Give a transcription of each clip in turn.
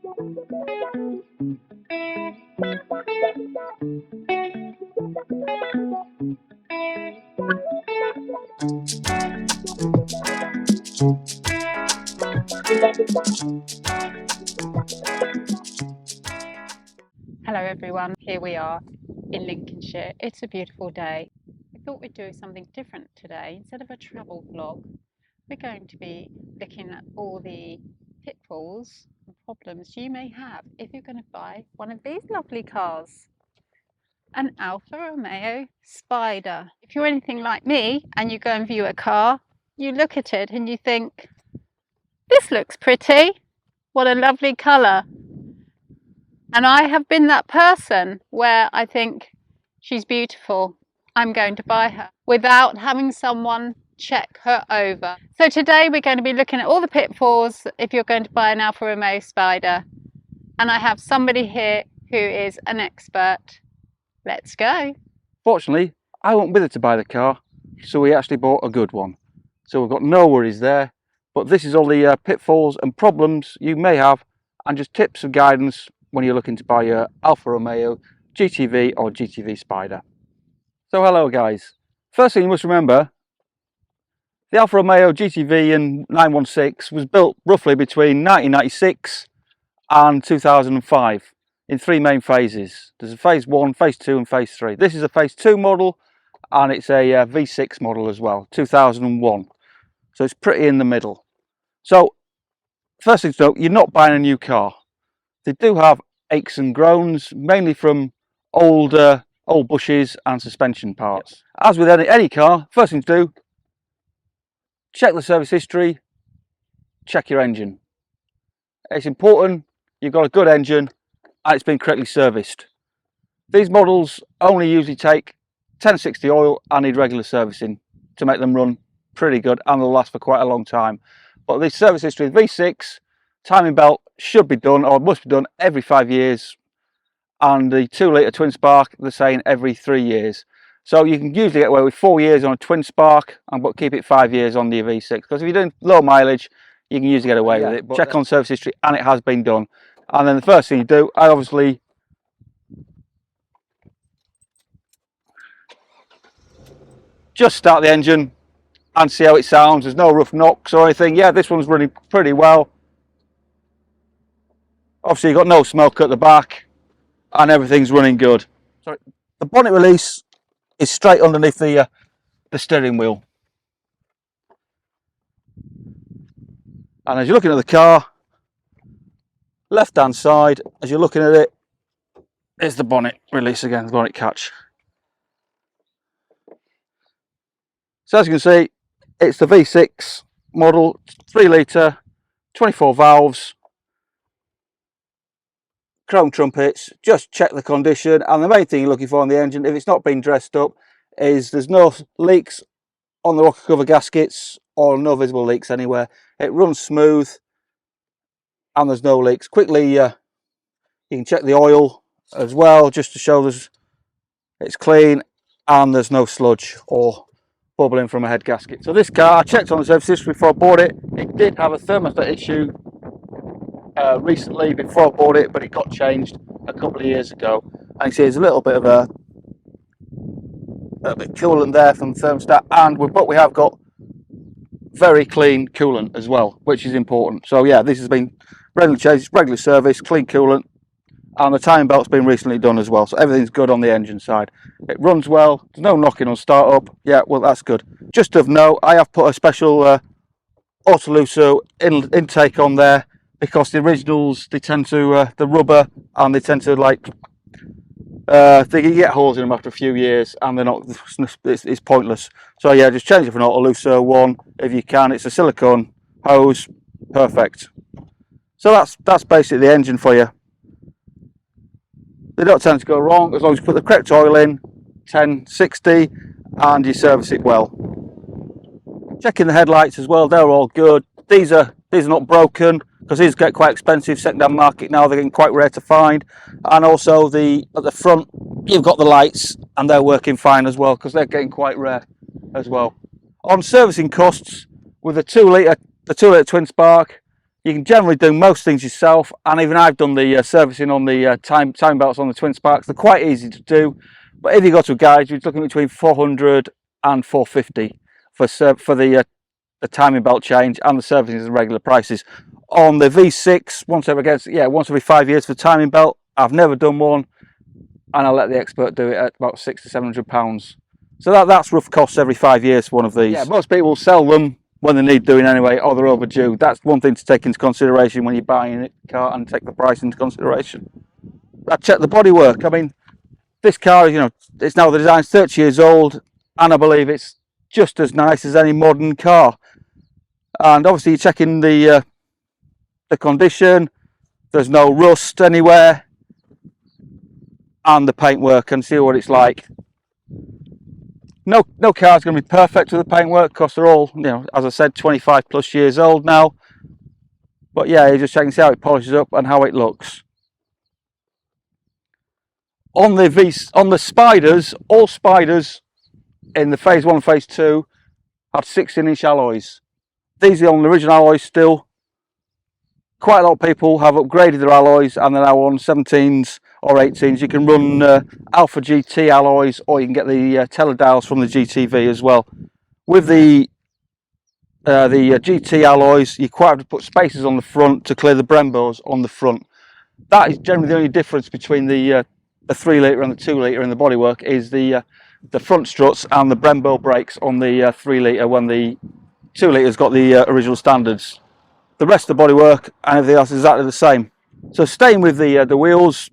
Hello everyone, here we are in Lincolnshire. It's a beautiful day. We thought we'd do something different today. Instead of a travel vlog, we're going to be looking at all the pitfalls and problems you may have if you're going to buy one of these lovely cars. An Alfa Romeo Spider. If you're anything like me and you go and view a car, you look at it and you think, this looks pretty. What a lovely colour. And I have been that person where I think she's beautiful, I'm going to buy her, without having someone check her over. So today we're going to be looking at all the pitfalls if you're going to buy an Alfa Romeo Spider. And I have somebody here who is an expert. Let's go. Fortunately, I wasn't with her to buy the car, so we actually bought a good one. So we've got no worries there. But this is all the pitfalls and problems you may have, and just tips and guidance when you're looking to buy your Alfa Romeo GTV or GTV Spider. So hello guys. First thing you must remember, the Alfa Romeo GTV and 916 was built roughly between 1996 and 2005 in three main phases. There's a phase 1, phase 2 and phase 3. This is a phase 2 model, and it's a V6 model as well, 2001. So it's pretty in the middle. So first thing to note, you're not buying a new car. They do have aches and groans, mainly from old bushes and suspension parts. As with any car, first thing to do, check the service history, check your engine. It's important you've got a good engine and it's been correctly serviced. These models only usually take 1060 oil and need regular servicing to make them run pretty good, and they'll last for quite a long time. But the service history of V6, timing belt should be done, or must be done, every 5 years, and the 2-litre twin spark, they're saying every 3 years. So you can usually get away with 4 years on a twin spark, but keep it 5 years on the V6, because if you're doing low mileage, you can usually get away with it. But check on service history, and it has been done. And then the first thing you do, I obviously just start the engine and see how it sounds. There's no rough knocks or anything. Yeah, this one's running pretty well. Obviously you've got no smoke at the back and everything's running good. Sorry. The bonnet release is straight underneath the steering wheel. And as you're looking at the car, left hand side, as you're looking at it, is the bonnet release again, the bonnet catch. So as you can see, it's the V6 model, 3-litre, 24 valves, chrome trumpets. Just check the condition, and the main thing you're looking for on the engine, if it's not been dressed up, is there's no leaks on the rocker cover gaskets or no visible leaks anywhere. It runs smooth and there's no leaks. Quickly you can check the oil as well, just to show it's clean and there's no sludge or bubbling from a head gasket. So this car, I checked on the service history before I bought it. It did have a thermostat issue recently before I bought it, but it got changed a couple of years ago. And you see there's a little bit of a bit of coolant there from the thermostat, but we have got very clean coolant as well, which is important. So yeah, this has been regular changed, regular service, clean coolant, and the timing belt's been recently done as well. So everything's good on the engine side. It runs well, there's no knocking on startup. Yeah, well, that's good. Just of note, I have put a special Autoluso intake on there, because the originals, they tend to, the rubber, and they tend to like, they get holes in them after a few years, and they're not, it's pointless. So yeah, just change it for an Autoluso one if you can. It's a silicone hose, perfect. So that's basically the engine for you. They don't tend to go wrong as long as you put the correct oil in, 1060, and you service it well. Checking the headlights as well, they're all good. These are not broken, because these get quite expensive second-hand market now. They're getting quite rare to find. And also at the front, you've got the lights, and they're working fine as well, because they're getting quite rare as well. On servicing costs, with a 2-litre twin spark, You can generally do most things yourself, and even I've done the servicing on the timing belts on the twin sparks. They're quite easy to do, but if you go to a garage, you're looking between 400 and 450 for the timing belt change, and the servicing is the regular prices. On the V6, once every 5 years for the timing belt. I've never done one, and I'll let the expert do it at about £600 to £700. So that's rough costs every 5 years for one of these. Yeah, most people sell them when they need doing anyway, or they're overdue. That's one thing to take into consideration when you're buying a car, and take the price into consideration. I checked the bodywork. I mean, this car, it's now the design's 30 years old, and I believe it's just as nice as any modern car. And obviously you're checking the condition. There's no rust anywhere, and the paintwork, and see what it's like. No car's going to be perfect with the paintwork, because they're all, as I said, 25 plus years old now. But yeah, you just check and see how it polishes up and how it looks. On the Spiders, all Spiders in the phase 1 and phase 2 had 16-inch alloys. These are on the original alloys still. Quite a lot of people have upgraded their alloys, and they're now on 17s or 18s. You can run Alfa GT alloys, or you can get the teledials from the GTV as well. With the GT alloys, you quite have to put spacers on the front to clear the Brembos on the front. That is generally the only difference between the 3 litre and the 2 litre in the bodywork, is the front struts and the Brembo brakes on the 3 litre, when the 2 litre's got the original standards. The rest of the bodywork and everything else is exactly the same. So staying with the wheels,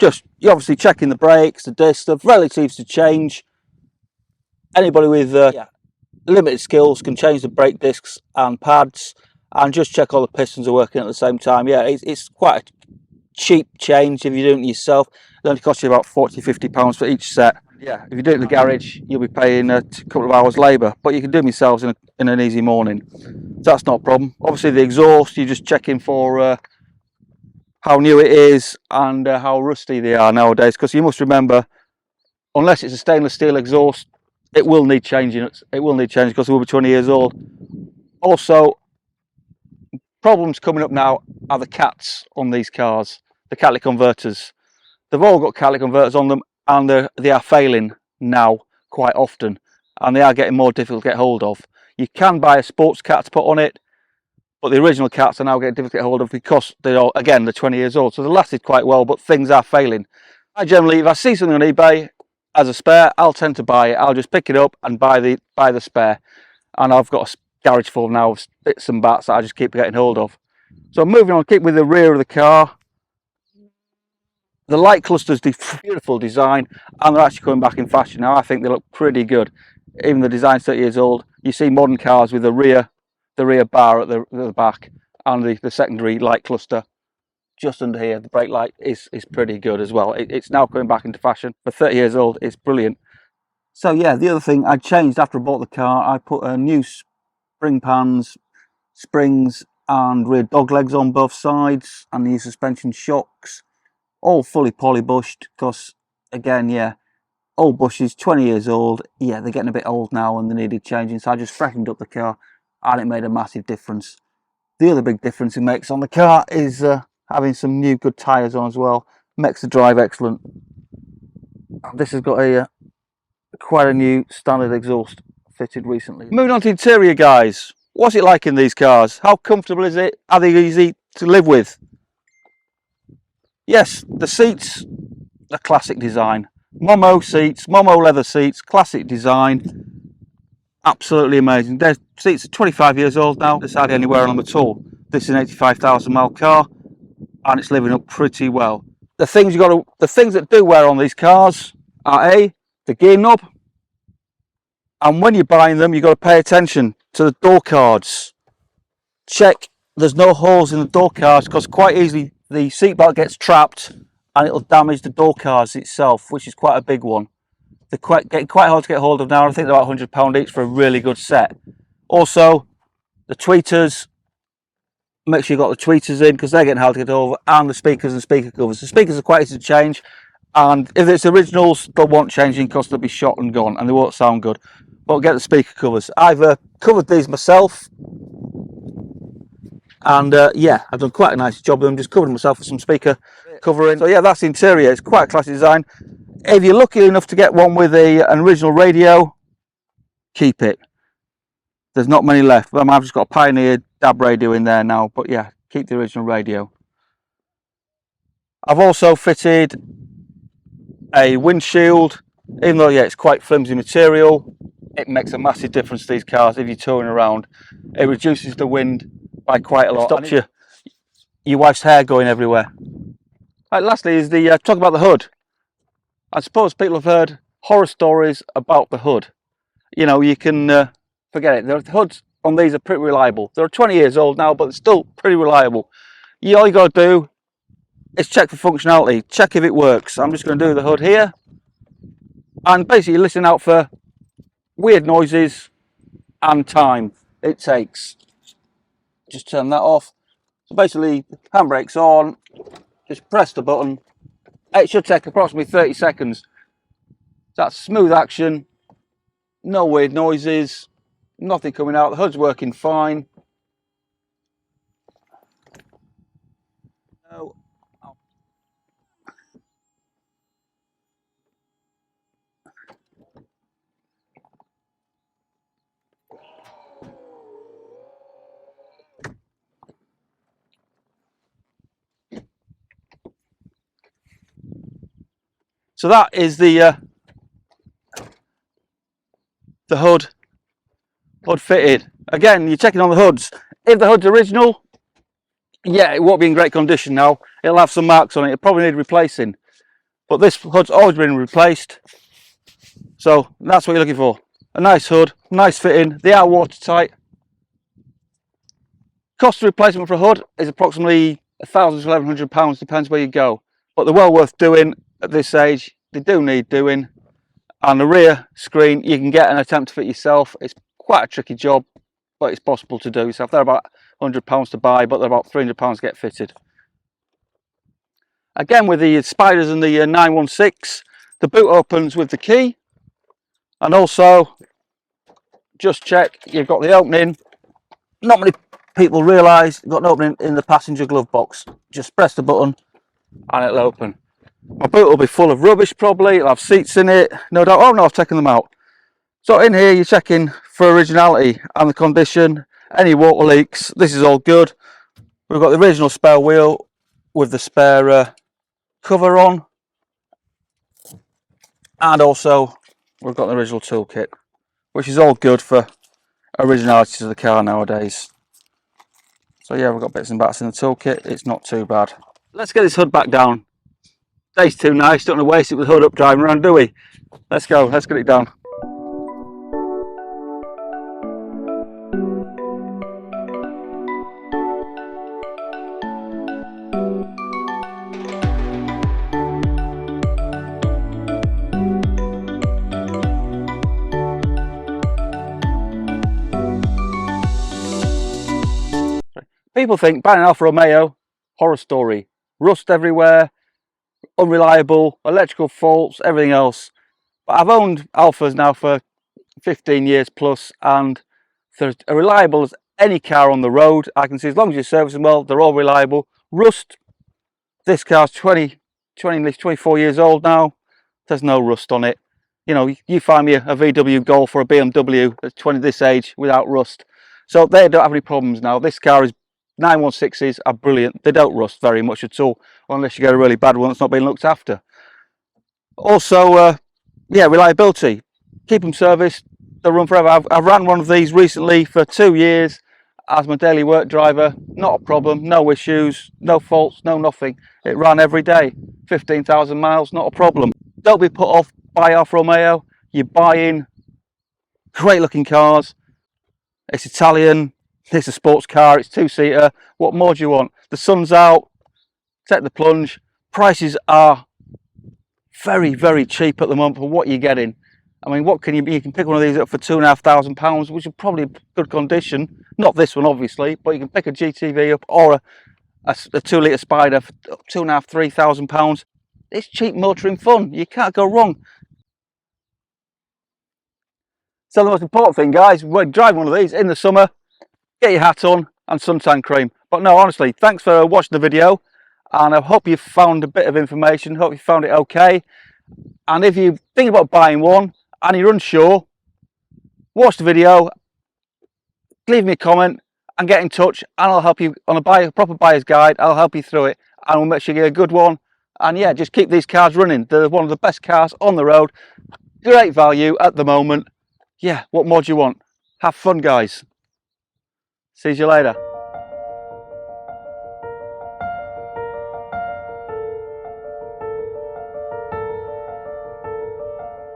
you're obviously checking the brakes, the discs, the relatives to change. Anybody with limited skills can change the brake discs and pads, and just check all the pistons are working at the same time. Yeah, it's quite a cheap change if you're doing it yourself. It only costs you about £40–50 for each set. Yeah, if you do it in the garage, you'll be paying a couple of hours labour, but you can do them yourselves in an easy morning. So that's not a problem. Obviously the exhaust, you're just checking for how new it is and how rusty they are nowadays, because you must remember, unless it's a stainless steel exhaust, it will need changing. It will need changing because it will be 20 years old. Also, problems coming up now are the cats on these cars, the catalytic converters. They've all got catalytic converters on them, and they are failing now quite often, and they are getting more difficult to get hold of. You can buy a sports cat to put on it, but the original cats are now getting difficult to get hold of, because they're 20 years old. So they lasted quite well, but things are failing. I generally, if I see something on eBay as a spare, I'll tend to buy it. I'll just pick it up and buy the spare. And I've got a garage full now of bits and bats that I just keep getting hold of. So moving on, keep with the rear of the car. The light clusters, beautiful design, and they're actually coming back in fashion now. I think they look pretty good. Even the design's 30 years old. You see modern cars with the rear bar at the back, and the secondary light cluster just under here. The brake light is pretty good as well. It's now coming back into fashion. For 30 years old, it's brilliant. So yeah, the other thing I changed after I bought the car, I put a new spring pans, springs, and rear dog legs on both sides, and new suspension shocks, all fully polybushed, because again, yeah, old bushes, 20 years old, yeah, they're getting a bit old now and they needed changing. So I just freshened up the car, and it made a massive difference. The other big difference it makes on the car is having some new good tyres on as well. Makes the drive excellent. This has got quite a new standard exhaust fitted recently. Moving on to interior, guys. What's it like in these cars? How comfortable is it? Are they easy to live with? Yes, the seats are classic design. Momo seats, Momo leather seats, classic design. Absolutely amazing. Their seats are 25 years old now. There's hardly any wear on them at all. This is an 85,000 mile car, and it's living up pretty well. The things that do wear on these cars are the gear knob, and when you're buying them, you've got to pay attention to the door cards. Check there's no holes in the door cards, because quite easily the seatbelt gets trapped and it'll damage the door cards itself, which is quite a big one. They're getting quite hard to get hold of now. I think they're about £100 each for a really good set. Also, the tweeters, make sure you've got the tweeters in, because they're getting hard to get over, and the speakers and speaker covers. The speakers are quite easy to change, and if it's originals, they'll want changing because they'll be shot and gone and they won't sound good. But get the speaker covers. I've covered these myself, And yeah, I've done quite a nice job of them, just covered myself with some speaker covering. So yeah, that's the interior. It's quite a classy design. If you're lucky enough to get one with an original radio, keep it. There's not many left. I've just got a Pioneer DAB radio in there now, but yeah, keep the original radio. I've also fitted a windshield. Even though, yeah, it's quite flimsy material, it makes a massive difference to these cars if you're touring around. It reduces the wind by quite a lot. It stops your wife's hair going everywhere. Right, lastly is the talk about the hood. I suppose people have heard horror stories about the hood. You know, you can forget it. The hoods on these are pretty reliable. They're 20 years old now, but they're still pretty reliable. All you got to do is check for functionality, check if it works. I'm just going to do the hood here and basically listen out for weird noises and time it takes. Just turn that off. So basically, handbrake's on, just press the button. It should take approximately 30 seconds. That's smooth action, no weird noises, nothing coming out. The hood's working fine. So that is the hood fitted. Again, you're checking on the hoods. If the hood's original, yeah, it won't be in great condition now. It'll have some marks on it. It'll probably need replacing. But this hood's always been replaced. So that's what you're looking for. A nice hood, nice fitting. They are watertight. Cost of replacement for a hood is approximately £1,000 to £1,100, depends where you go. But they're well worth doing at this age. They do need doing. And the rear screen, you can get an attempt to fit yourself. It's quite a tricky job, but it's possible to do yourself. They're about £100 to buy, but they're about £300 to get fitted. Again, with the Spiders and the 916, the boot opens with the key. And also, just check, you've got the opening. Not many people realise you've got an opening in the passenger glove box. Just press the button and it'll open. My boot will be full of rubbish probably. It'll have seats in it, no doubt. Oh no, I've taken them out. So in here you're checking for originality and the condition, any water leaks. This is all good. We've got the original spare wheel with the spare cover on, and also we've got the original toolkit, which is all good for originality to the car nowadays. So yeah, we've got bits and bats in the toolkit. It's not too bad. Let's get this hood back down. Day's too nice, don't want to waste it with the hood up driving around, do we? Let's go, let's get it down. People think buying an Alfa Romeo, horror story, rust everywhere, unreliable, electrical faults, everything else. But I've owned Alfas now for 15 years plus, and they're as reliable as any car on the road. I can see as long as you're servicing well, they're all reliable. Rust, this car's 24 years old now. There's no rust on it. You know, you find me a VW Golf or a BMW that's 20 this age without rust. So they don't have any problems now. This car is 916s are brilliant. They don't rust very much at all, unless you get a really bad one that's not being looked after. Also, yeah, reliability. Keep them serviced. They'll run forever. I've ran one of these recently for 2 years as my daily work driver. Not a problem. No issues. No faults. No nothing. It ran every day. 15,000 miles. Not a problem. Don't be put off by Alfa Romeo. You're buying great looking cars. It's Italian. It's a sports car, it's 2-seater. What more do you want? The sun's out, take the plunge. Prices are very, very cheap at the moment for what you're getting. I mean, what can you can pick one of these up for £2,500, which is probably good condition. Not this one, obviously, but you can pick a GTV up or a 2-litre Spider for £2,500, £3,000. It's cheap motoring fun. You can't go wrong. So the most important thing, guys, when driving one of these in the summer, get your hat on and suntan cream. But no, honestly, thanks for watching the video, and I hope you found a bit of information. Hope you found it okay. And if you think about buying one and you're unsure, watch the video, leave me a comment and get in touch, and I'll help you on a proper buyer's guide. I'll help you through it, and we'll make sure you get a good one. And yeah, just keep these cars running. They're one of the best cars on the road. Great value at the moment. Yeah, what more do you want? Have fun, guys. See you later.